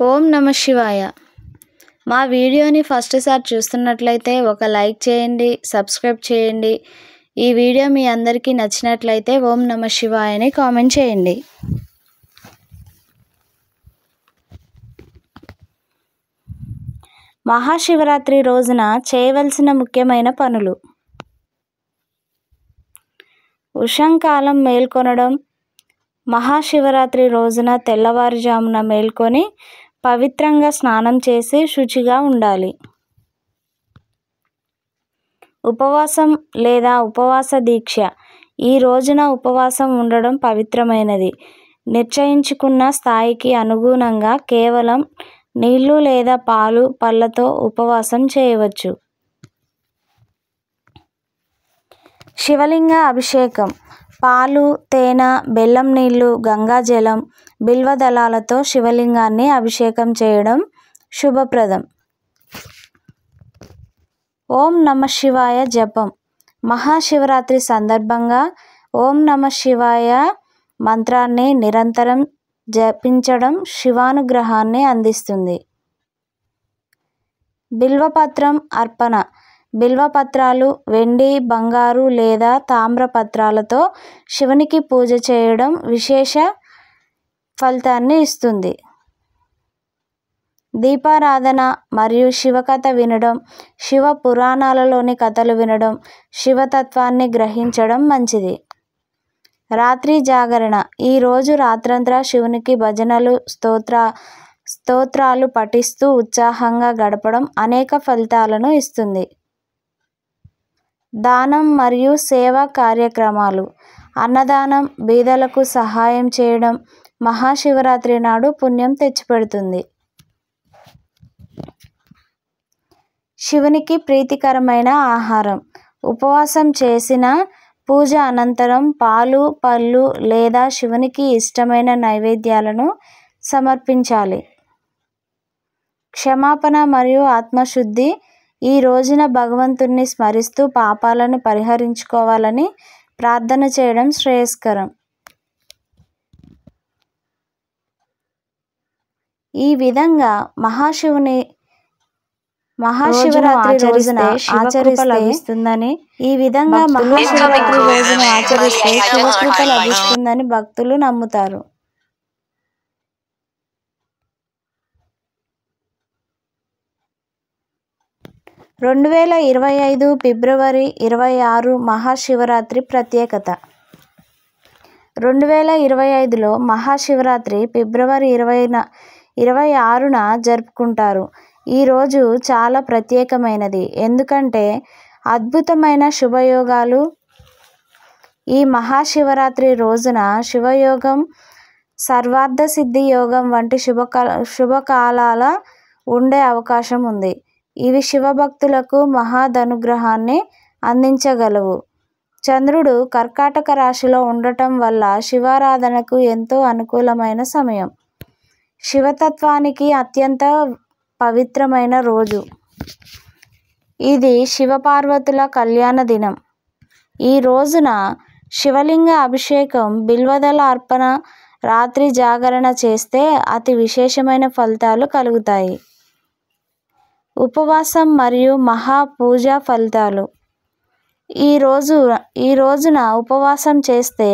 ఓం నమ శివాయ. మా వీడియోని ఫస్ట్ సారి చూస్తున్నట్లయితే ఒక లైక్ చేయండి, సబ్స్క్రైబ్ చేయండి. ఈ వీడియో మీ అందరికీ నచ్చినట్లయితే ఓం నమ శివాయ అని కామెంట్ చేయండి. మహాశివరాత్రి రోజున చేయవలసిన ముఖ్యమైన పనులు: ఉషంకాలం మేల్కొనడం. మహాశివరాత్రి రోజున తెల్లవారుజామున మేల్కొని పవిత్రంగా స్నానం చేసి శుచిగా ఉండాలి. ఉపవాసం లేదా ఉపవాస దీక్ష. ఈ రోజున ఉపవాసం ఉండడం పవిత్రమైనది. నిశ్చయించుకున్న స్థాయికి అనుగుణంగా కేవలం నీళ్లు లేదా పాలు, పళ్ళతో ఉపవాసం చేయవచ్చు. శివలింగ అభిషేకం. పాలు, తేనె, బెల్లం నీళ్లు, గంగాజలం, బిల్వదళాలతో శివలింగాన్ని అభిషేకం చేయడం శుభప్రదం. ఓం నమ శివాయ జపం. మహాశివరాత్రి సందర్భంగా ఓం నమ శివాయ మంత్రాన్ని నిరంతరం జపించడం శివానుగ్రహాన్ని అందిస్తుంది. బిల్వపత్రం అర్పణ. బిల్వపత్రాలు వెండి, బంగారు లేదా తామ్ర పత్రాలతో శివునికి పూజ చేయడం విశేష ఫలితాన్ని ఇస్తుంది. దీపారాధన మరియు శివకథ వినడం. శివ పురాణాలలోని కథలు వినడం, శివతత్వాన్ని గ్రహించడం మంచిది. రాత్రి జాగరణ. ఈరోజు రాత్రంతా శివునికి భజనలు, స్తోత్రాలు పఠిస్తూ ఉత్సాహంగా గడపడం అనేక ఫలితాలను ఇస్తుంది. దానం మరియు సేవా కార్యక్రమాలు. అన్నదానం, బీదలకు సహాయం చేయడం మహాశివరాత్రి నాడు పుణ్యం తెచ్చిపెడుతుంది. శివునికి ప్రీతికరమైన ఆహారం. ఉపవాసం చేసిన పూజ అనంతరం పాలు, పళ్ళు లేదా శివునికి ఇష్టమైన నైవేద్యాలను సమర్పించాలి. క్షమాపణ మరియు ఆత్మశుద్ధి. ఈ రోజున భగవంతుణ్ణి స్మరిస్తూ పాపాలను పరిహరించుకోవాలని ప్రార్థన చేయడం శ్రేయస్కరం. ఈ విధంగా మహాశివరాత్రి రోజున ఆచరిస్తే శివకృప లభిస్తుందని భక్తులు నమ్ముతారు. ఫిబ్రవరి 26 మహాశివరాత్రి ప్రత్యేకత. 2025లో మహాశివరాత్రి ఫిబ్రవరి 26న జరుపుకుంటారు. ఈరోజు చాలా ప్రత్యేకమైనది, ఎందుకంటే అద్భుతమైన శుభయోగాలు ఈ మహాశివరాత్రి రోజున శివయోగం, సర్వార్థ సిద్ధి యోగం వంటి శుభకాలాల ఉండే అవకాశం ఉంది. ఇవి శివభక్తులకు మహాదనుగ్రహాన్ని అందించగలవు. చంద్రుడు కర్కాటక రాశిలో ఉండటం వల్ల శివారాధనకు ఎంతో అనుకూలమైన సమయం. శివతత్వానికి అత్యంత పవిత్రమైన రోజు. ఇది శివపార్వతుల కళ్యాణ దినం. ఈ రోజున శివలింగ అభిషేకం, బిల్వదళ అర్పణ, రాత్రి జాగరణ చేస్తే అతి విశేషమైన ఫలితాలు కలుగుతాయి. ఉపవాసం మరియు మహాపూజ ఫలితాలు. ఈ రోజున ఉపవాసం చేస్తే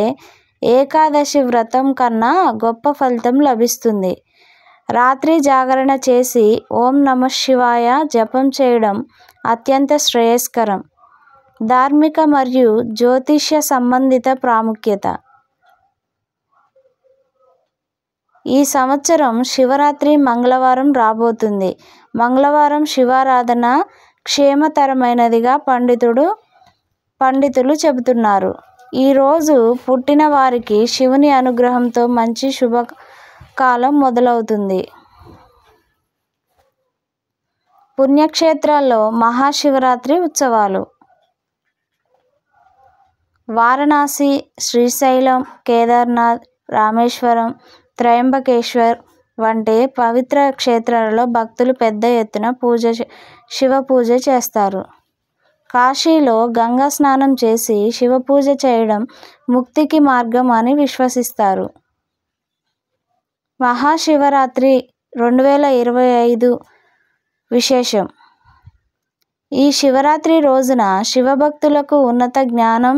ఏకాదశి వ్రతం కన్నా గొప్ప ఫలితం లభిస్తుంది. రాత్రి జాగరణ చేసి ఓం నమ శివాయ జపం చేయడం అత్యంత శ్రేయస్కరం. ధార్మిక మరియు జ్యోతిష్య సంబంధిత ప్రాముఖ్యత. ఈ సంవత్సరం శివరాత్రి మంగళవారం రాబోతుంది. మంగళవారం శివారాధన క్షేమతరమైనదిగా పండితులు చెబుతున్నారు. ఈరోజు పుట్టిన వారికి శివుని అనుగ్రహంతో మంచి శుభకాలం మొదలవుతుంది. పుణ్యక్షేత్రాల్లో మహాశివరాత్రి ఉత్సవాలు. వారణాసి, శ్రీశైలం, కేదార్నాథ్, రామేశ్వరం, త్రయంబకేశ్వర్ వంటి పవిత్ర క్షేత్రాలలో భక్తులు పెద్ద ఎత్తున శివ పూజ చేస్తారు. కాశీలో గంగా స్నానం చేసి శివపూజ చేయడం ముక్తికి మార్గం అని విశ్వసిస్తారు. మహాశివరాత్రి 2025 విశేషం. ఈ శివరాత్రి రోజున శివభక్తులకు ఉన్నత జ్ఞానం,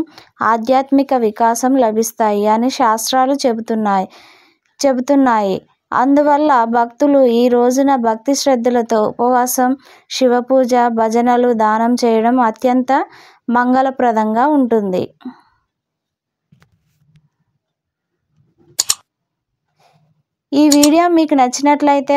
ఆధ్యాత్మిక వికాసం లభిస్తాయి అని శాస్త్రాలు చెబుతున్నాయి. అందువల్ల భక్తులు ఈ రోజున భక్తి శ్రద్ధలతో ఉపవాసం, శివపూజ, భజనలు, దానం చేయడం అత్యంత మంగళప్రదంగా ఉంటుంది. ఈ వీడియో మీకు నచ్చినట్లయితే